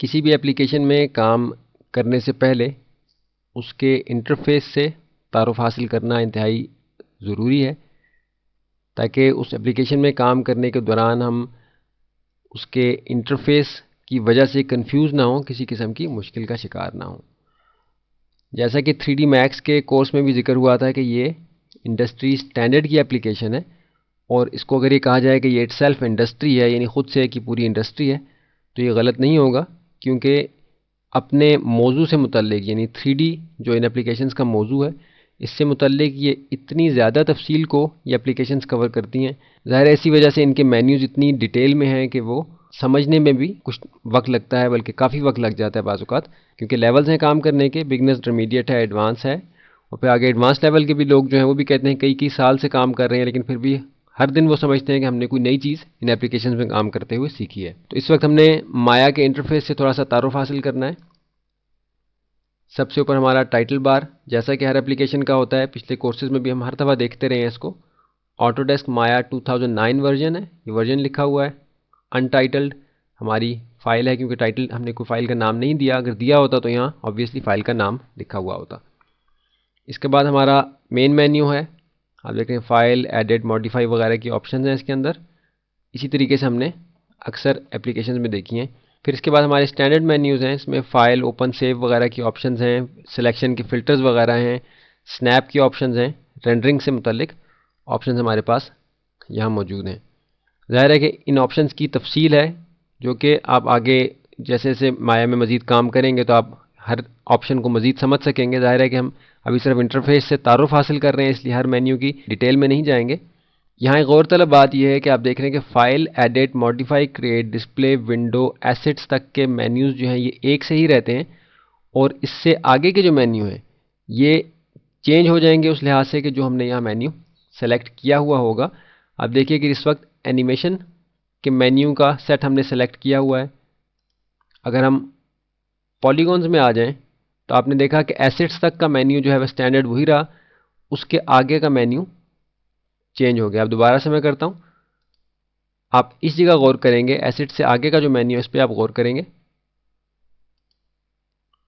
کسی بھی اپلیکیشن میں کام کرنے سے پہلے اس کے انٹرفیس سے تعارف حاصل کرنا انتہائی ضروری ہے، تاکہ اس اپلیکیشن میں کام کرنے کے دوران ہم اس کے انٹرفیس کی وجہ سے کنفیوز نہ ہوں، کسی قسم کی مشکل کا شکار نہ ہوں۔ جیسا کہ 3D Max کے کورس میں بھی ذکر ہوا تھا کہ یہ انڈسٹری اسٹینڈرڈ کی اپلیکیشن ہے، اور اس کو اگر یہ کہا جائے کہ یہ اٹ سیلف انڈسٹری ہے، یعنی خود سے کی پوری انڈسٹری ہے، تو یہ غلط نہیں ہوگا، کیونکہ اپنے موضوع سے متعلق یعنی 3D جو ان اپلیکیشنز کا موضوع ہے، اس سے متعلق یہ اتنی زیادہ تفصیل کو یہ اپلیکیشنز کور کرتی ہیں، ظاہر ہے اسی وجہ سے ان کے مینیوز اتنی ڈیٹیل میں ہیں کہ وہ سمجھنے میں بھی کچھ وقت لگتا ہے، بلکہ کافی وقت لگ جاتا ہے بعض اوقات، کیونکہ لیولز ہیں کام کرنے کے، بگنرز، انٹرمیڈیٹ ہے، ایڈوانس ہے، اور پھر آگے ایڈوانس لیول کے بھی لوگ جو ہیں وہ بھی کہتے ہیں کئی سال سے کام کر رہے ہیں، لیکن پھر بھی ہر دن وہ سمجھتے ہیں کہ ہم نے کوئی نئی چیز ان اپلیکیشنز میں کام کرتے ہوئے سیکھی ہے۔ تو اس وقت ہم نے مایا کے انٹرفیس سے تھوڑا سا تعارف حاصل کرنا ہے۔ سب سے اوپر ہمارا ٹائٹل بار، جیسا کہ ہر اپلیکیشن کا ہوتا ہے، پچھلے کورسز میں بھی ہم ہر دفعہ دیکھتے رہے ہیں اس کو، آٹو ڈیسک مایا 2009 ورژن ہے، یہ ورژن لکھا ہوا ہے۔ انٹائٹلڈ ہماری فائل ہے، کیونکہ ٹائٹل ہم نے کوئی فائل کا نام نہیں دیا، اگر دیا ہوتا تو یہاں آبویسلی فائل کا نام لکھا ہوا ہوتا۔ اس کے بعد ہمارا مین مینیو ہے، آپ دیکھ رہے ہیں فائل، ایڈٹ، ماڈیفائی وغیرہ کی آپشنز ہیں اس کے اندر، اسی طریقے سے ہم نے اکثر اپلیکیشنز میں دیکھی ہیں۔ پھر اس کے بعد ہمارے اسٹینڈرڈ مینیوز ہیں، اس میں فائل، اوپن، سیو وغیرہ کی آپشنز ہیں، سلیکشن کے فلٹرز وغیرہ ہیں، سنیپ کی آپشنز ہیں، رینڈرنگ سے متعلق آپشنز ہمارے پاس یہاں موجود ہیں۔ ظاہر ہے کہ ان آپشنز کی تفصیل ہے جو کہ آپ آگے جیسے جیسے مایا میں مزید کام کریں گے تو آپ ہر آپشن کو مزید سمجھ سکیں گے۔ ظاہر ہے کہ ہم ابھی صرف انٹرفیس سے تعارف حاصل کر رہے ہیں، اس لیے ہر مینیو کی ڈیٹیل میں نہیں جائیں گے۔ یہاں ایک غور طلب بات یہ ہے کہ آپ دیکھ رہے ہیں کہ file, edit, modify, create, display, window, assets تک کے مینیوز جو ہیں یہ ایک سے ہی رہتے ہیں، اور اس سے آگے کے جو مینیو ہیں یہ چینج ہو جائیں گے اس لحاظ سے کہ جو ہم نے یہاں مینیو سلیکٹ کیا ہوا ہوگا۔ آپ دیکھیے کہ اس وقت اینیمیشن کے مینیو کا سیٹ ہم نے سلیکٹ کیا ہوا ہے۔ اگر ہم پالیگونز میں آ جائیں تو آپ نے دیکھا کہ ایسٹس تک کا مینیو جو ہے وہ اسٹینڈرڈ وہی رہا، اس کے آگے کا مینیو چینج ہو گیا۔ اب دوبارہ سے میں کرتا ہوں، آپ اس جگہ غور کریں گے، ایسٹ سے آگے کا جو مینیو ہے اس پہ آپ غور کریں گے،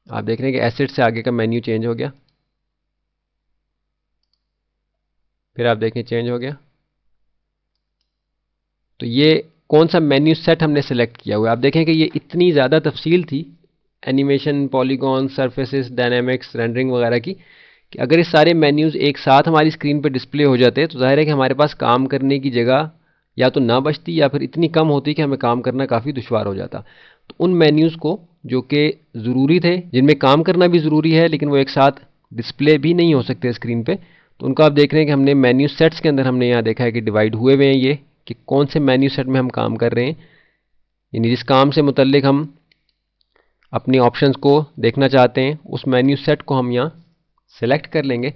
آپ دیکھ رہے ہیں کہ ایسٹ سے آگے کا مینیو چینج ہو گیا، پھر آپ دیکھیں چینج ہو گیا۔ تو یہ کون سا مینیو سیٹ ہم نے سلیکٹ کیا ہوا ہے؟ آپ دیکھیں کہ یہ اتنی زیادہ تفصیل تھی animation, polygon, surfaces, dynamics, rendering وغیرہ کی، کہ اگر یہ سارے مینیوز ایک ساتھ ہماری اسکرین پہ ڈسپلے ہو جاتے تو ظاہر ہے کہ ہمارے پاس کام کرنے کی جگہ یا تو نہ بچتی یا پھر اتنی کم ہوتی کہ ہمیں کام کرنا کافی دشوار ہو جاتا۔ تو ان مینیوز کو جو کہ ضروری تھے، جن میں کام کرنا بھی ضروری ہے لیکن وہ ایک ساتھ ڈسپلے بھی نہیں ہو سکتے اسکرین پہ، تو ان کو آپ دیکھ رہے ہیں کہ ہم نے مینیو سیٹس کے اندر ہم نے یہاں دیکھا ہے کہ ڈیوائیڈ ہوئے ہوئے ہیں یہ، کہ کون سے مینیو سیٹ میں ہم کام کر رہے ہیں، یعنی جس کام سے متعلق ہم اپنی آپشنز کو دیکھنا چاہتے ہیں اس مینیو سیٹ کو ہم یہاں سلیکٹ کر لیں گے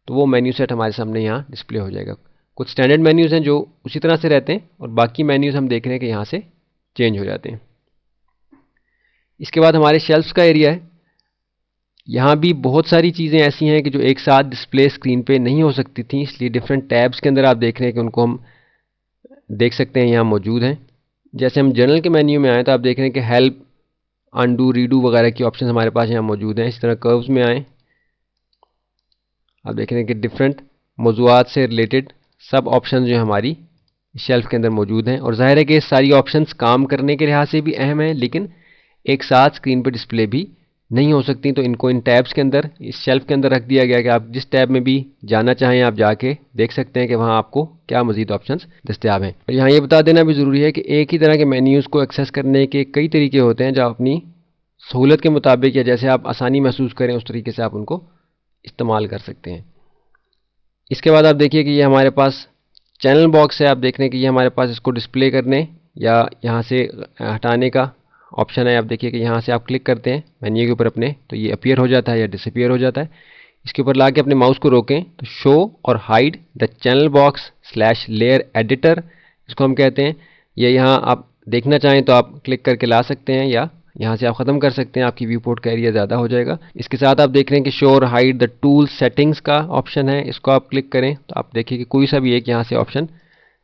تو وہ مینیو سیٹ ہمارے سامنے یہاں ڈسپلے ہو جائے گا۔ کچھ اسٹینڈرڈ مینیوز ہیں جو اسی طرح سے رہتے ہیں، اور باقی مینیوز ہم دیکھ رہے ہیں کہ یہاں سے چینج ہو جاتے ہیں۔ اس کے بعد ہمارے شیلفز کا ایریا ہے، یہاں بھی بہت ساری چیزیں ایسی ہیں کہ جو ایک ساتھ ڈسپلے اسکرین پہ نہیں ہو سکتی تھیں، اس لیے ڈفرینٹ ٹیبس کے اندر آپ دیکھ رہے ہیں کہ ان کو ہم دیکھ سکتے ہیں، یہاں موجود ہیں۔ جیسے ہم جنرل کے مینیو میں آئیں تو آپ دیکھ رہے ہیں کہ ہیلپ، انڈو، ریڈو وغیرہ کی آپشنز ہمارے پاس یہاں موجود ہیں۔ اس طرح کروز میں آئیں، آپ دیکھ رہے ہیں کہ ڈفرینٹ موضوعات سے ریلیٹڈ سب آپشنز جو ہماری شیلف کے اندر موجود ہیں، اور ظاہر ہے کہ ساری آپشنز کام کرنے کے لحاظ سے بھی اہم ہیں لیکن ایک ساتھ اسکرین پہ ڈسپلے بھی نہیں ہو سکتی، تو ان کو ان ٹیبس کے اندر، اس شیلف کے اندر رکھ دیا گیا کہ آپ جس ٹیب میں بھی جانا چاہیں آپ جا کے دیکھ سکتے ہیں کہ وہاں آپ کو کیا مزید آپشنز دستیاب ہیں۔ اور یہاں یہ بتا دینا بھی ضروری ہے کہ ایک ہی طرح کے مینیوز کو ایکسیس کرنے کے کئی طریقے ہوتے ہیں، جو آپ اپنی سہولت کے مطابق یا جیسے آپ آسانی محسوس کریں اس طریقے سے آپ ان کو استعمال کر سکتے ہیں۔ اس کے بعد آپ دیکھیے کہ یہ ہمارے پاس چینل باکس ہے، آپ دیکھ رہے ہیں کہ یہ ہمارے پاس اس کو ڈسپلے کرنے یا یہاں سے ہٹانے کا آپشن ہے۔ آپ دیکھیے کہ یہاں سے آپ کلک کرتے ہیں مینیو کے اوپر اپنے تو یہ اپیئر ہو جاتا ہے یا ڈس اپیئر ہو جاتا ہے۔ اس کے اوپر لا کے اپنے ماؤس کو روکیں تو شو اور hide the channel box / layer editor اس کو ہم کہتے ہیں، یا یہاں آپ دیکھنا چاہیں تو آپ کلک کر کے لا سکتے ہیں یا یہاں سے آپ ختم کر سکتے ہیں، آپ کی ویو پورٹ کا ایریا زیادہ ہو جائے گا۔ اس کے ساتھ آپ دیکھ رہے ہیں کہ شو اور ہائڈ دا ٹول سیٹنگز کا آپشن ہے، اس کو آپ کلک کریں تو آپ دیکھیں کہ کوئی سا بھی ایک یہاں سے آپشن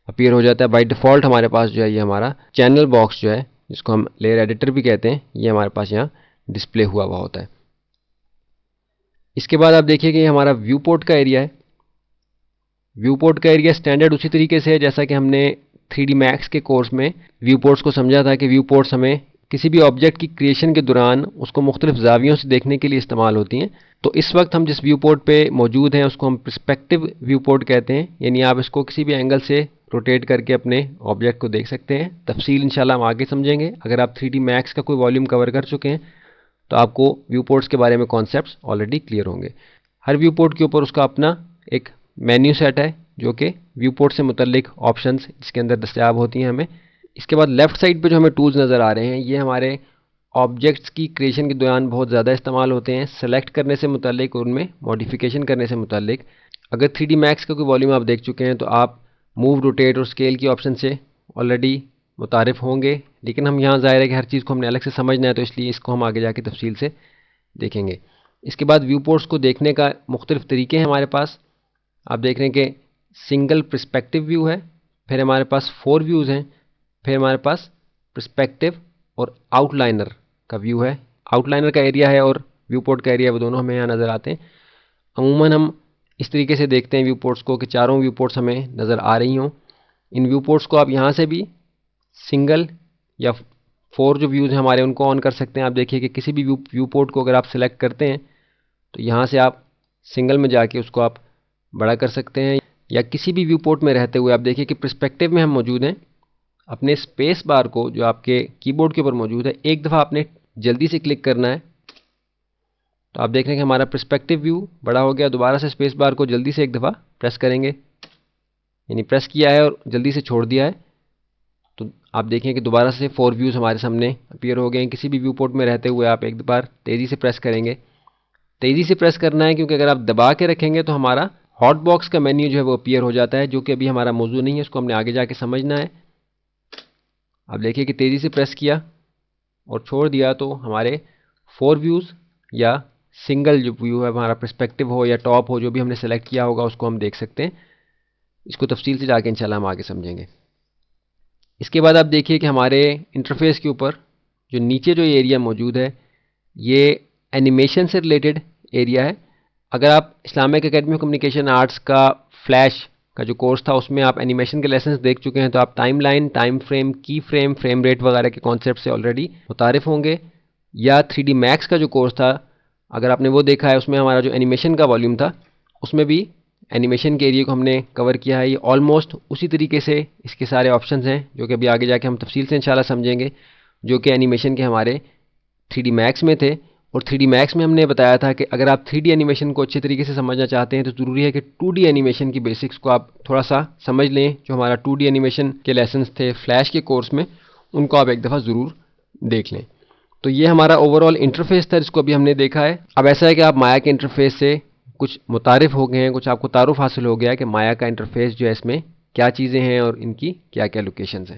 اپیئر ہو جاتا ہے۔ بائی ڈیفالٹ ہمارے پاس جو ہے یہ ہمارا چینل باکس جو ہے جس کو ہم لیئر ایڈیٹر بھی کہتے ہیں، یہ ہمارے پاس یہاں ڈسپلے ہوا ہوتا ہے۔ اس کے بعد آپ دیکھیے کہ یہ ہمارا ویو پورٹ کا ایریا ہے۔ ویو پورٹ کا ایریا اسٹینڈرڈ اسی طریقے سے ہے جیسا کہ ہم نے 3D Max کے کورس میں ویو پورٹس کو سمجھا تھا کہ ویو پورٹس ہمیں کسی بھی آبجیکٹ کی کریشن کے دوران اس کو مختلف زاویوں سے دیکھنے کے لیے استعمال ہوتی ہیں۔ تو اس وقت ہم جس ویو پورٹ پہ موجود ہیں اس کو ہم پرسپیکٹیو ویو پورٹ کہتے ہیں، یعنی آپ اس کو کسی بھی اینگل سے روٹیٹ کر کے اپنے آبجیکٹ کو دیکھ سکتے ہیں۔ تفصیل انشاءاللہ ہم آگے سمجھیں گے۔ اگر آپ 3D Max کا کوئی والیوم کور کر چکے ہیں تو آپ کو ویو پورٹس کے بارے میں کانسیپٹس آلریڈی کلیئر ہوں گے۔ ہر ویو پورٹ کے اوپر اس کا اپنا ایک مینیو سیٹ ہے جو کہ ویو پورٹ سے متعلق آپشنز جس کے اندر دستیاب ہوتی ہیں ہمیں۔ اس کے بعد لیفٹ سائڈ پہ جو ہمیں ٹولز نظر آ رہے ہیں یہ ہمارے آبجیکٹس کی کریشن کے دوران بہت زیادہ استعمال ہوتے ہیں، سلیکٹ کرنے سے متعلق اور ان میں ماڈیفیکیشن کرنے سے متعلق۔ اگر 3D Max کا کوئی والیوم آپ دیکھ چکے ہیں تو آپ موو، روٹیٹ اور اسکیل کی آپشن سے آلریڈی متعارف ہوں گے، لیکن ہم یہاں ظاہر ہے کہ ہر چیز کو ہم نے الگ سے سمجھنا ہے تو اس لیے اس کو ہم آگے جا کے تفصیل سے دیکھیں گے۔ اس کے بعد ویو پورٹس کو دیکھنے کا مختلف طریقے ہیں ہمارے پاس۔ آپ دیکھ رہے ہیں کہ سنگل پرسپیکٹیو ویو ہے، پھر ہمارے پاس 4 ویوز ہیں، پھر ہمارے پاس پرسپیکٹیو اور آؤٹ لائنر کا ویو ہے۔ آؤٹ لائنر کا ایریا ہے اور ویو پورٹ کا ایریا، وہ دونوں ہمیں یہاں نظر آتے ہیں۔ عموماً ہم اس طریقے سے دیکھتے ہیں ویو پورٹس کو کہ چاروں ویو پورٹس ہمیں نظر آ رہی ہوں۔ ان ویو پورٹس کو آپ یہاں سے بھی سنگل یا 4 جو ویوز ہیں ہمارے ان کو آن کر سکتے ہیں۔ آپ دیکھیے کہ کسی بھی ویو پورٹ کو اگر آپ سلیکٹ کرتے ہیں تو یہاں سے آپ سنگل میں جا کے اس کو آپ بڑا کر سکتے ہیں، یا کسی بھی ویو پورٹ میں رہتے ہوئے آپ دیکھیے کہ پرسپیکٹیو میں ہم موجود ہیں۔ اپنے اسپیس بار کو جو آپ کے کی بورڈ کے اوپر موجود ہے ایک دفعہ آپ نے جلدی سے کلک کرنا ہے، تو آپ دیکھ رہے ہیں کہ ہمارا پرسپیکٹیو ویو بڑا ہو گیا۔ دوبارہ سے اسپیس بار کو جلدی سے ایک دفعہ پریس کریں گے، یعنی پریس کیا ہے اور جلدی سے چھوڑ دیا ہے، تو آپ دیکھیں کہ دوبارہ سے 4 ویوز ہمارے سامنے اپیئر ہو گئے ہیں۔ کسی بھی ویو پورٹ میں رہتے ہوئے آپ ایک بار تیزی سے پریس کریں گے۔ تیزی سے پریس کرنا ہے کیونکہ اگر آپ دبا کے رکھیں گے تو ہمارا ہاٹ باکس کا مینیو جو ہے وہ اپیئر ہو جاتا ہے، جو کہ ابھی ہمارا موضوع نہیں ہے، اس کو ہم نے آگے جا کے سمجھنا ہے۔ آپ دیکھیے کہ تیزی سے پریس کیا اور چھوڑ دیا تو ہمارے 4 ویوز یا سنگل جو ویو ہے ہمارا پرسپیکٹیو ہو یا ٹاپ ہو جو بھی ہم نے سلیکٹ کیا ہوگا اس کو ہم دیکھ سکتے ہیں۔ اس کو تفصیل سے جا کے انشاءاللہ ہم آگے سمجھیں گے۔ اس کے بعد آپ دیکھیے کہ ہمارے انٹرفیس کے اوپر جو نیچے جو ایریا موجود ہے یہ اینیمیشن سے ریلیٹڈ ایریا ہے۔ اگر آپ Islamic academy of communication arts کا فلیش کا جو کورس تھا اس میں آپ اینیمیشن کے لیسنس دیکھ چکے ہیں تو آپ ٹائم لائن، ٹائم فریم، کی فریم، فریم ریٹ وغیرہ کے کانسیپٹ سے آلریڈی متعارف ہوں گے۔ یا 3D Max کا جو کورس تھا اگر آپ نے وہ دیکھا ہے اس میں ہمارا جو اینیمیشن کا والیوم تھا اس میں بھی اینیمیشن کے ایریا کو ہم نے کور کیا ہے۔ یہ آلموسٹ اسی طریقے سے اس کے سارے آپشنز ہیں جو کہ ابھی آگے جا کے ہم تفصیل سے انشاءاللہ سمجھیں گے، جو کہ اینیمیشن کے ہمارے 3D Max میں تھے۔ اور 3D Max میں ہم نے بتایا تھا کہ اگر آپ 3D اینیمیشن کو اچھے طریقے سے سمجھنا چاہتے ہیں تو ضروری ہے کہ 2D اینیمیشن کی بیسکس کو آپ تھوڑا سا سمجھ لیں۔ جو ہمارا 2D اینیمیشن کے لیسنس تھے فلیش کے کورس میں ان کو آپ ایک دفعہ ضرور دیکھ لیں۔ تو یہ ہمارا اوور آل انٹرفیس تھا جس کو ابھی ہم نے دیکھا ہے۔ اب ایسا ہے کہ آپ مایا کے انٹرفیس سے کچھ متعارف ہو گئے ہیں، کچھ آپ کو تعارف حاصل ہو گیا ہے کہ مایا کا انٹرفیس جو ہے اس میں کیا چیزیں ہیں اور ان کی کیا کیا لوکیشنز ہیں۔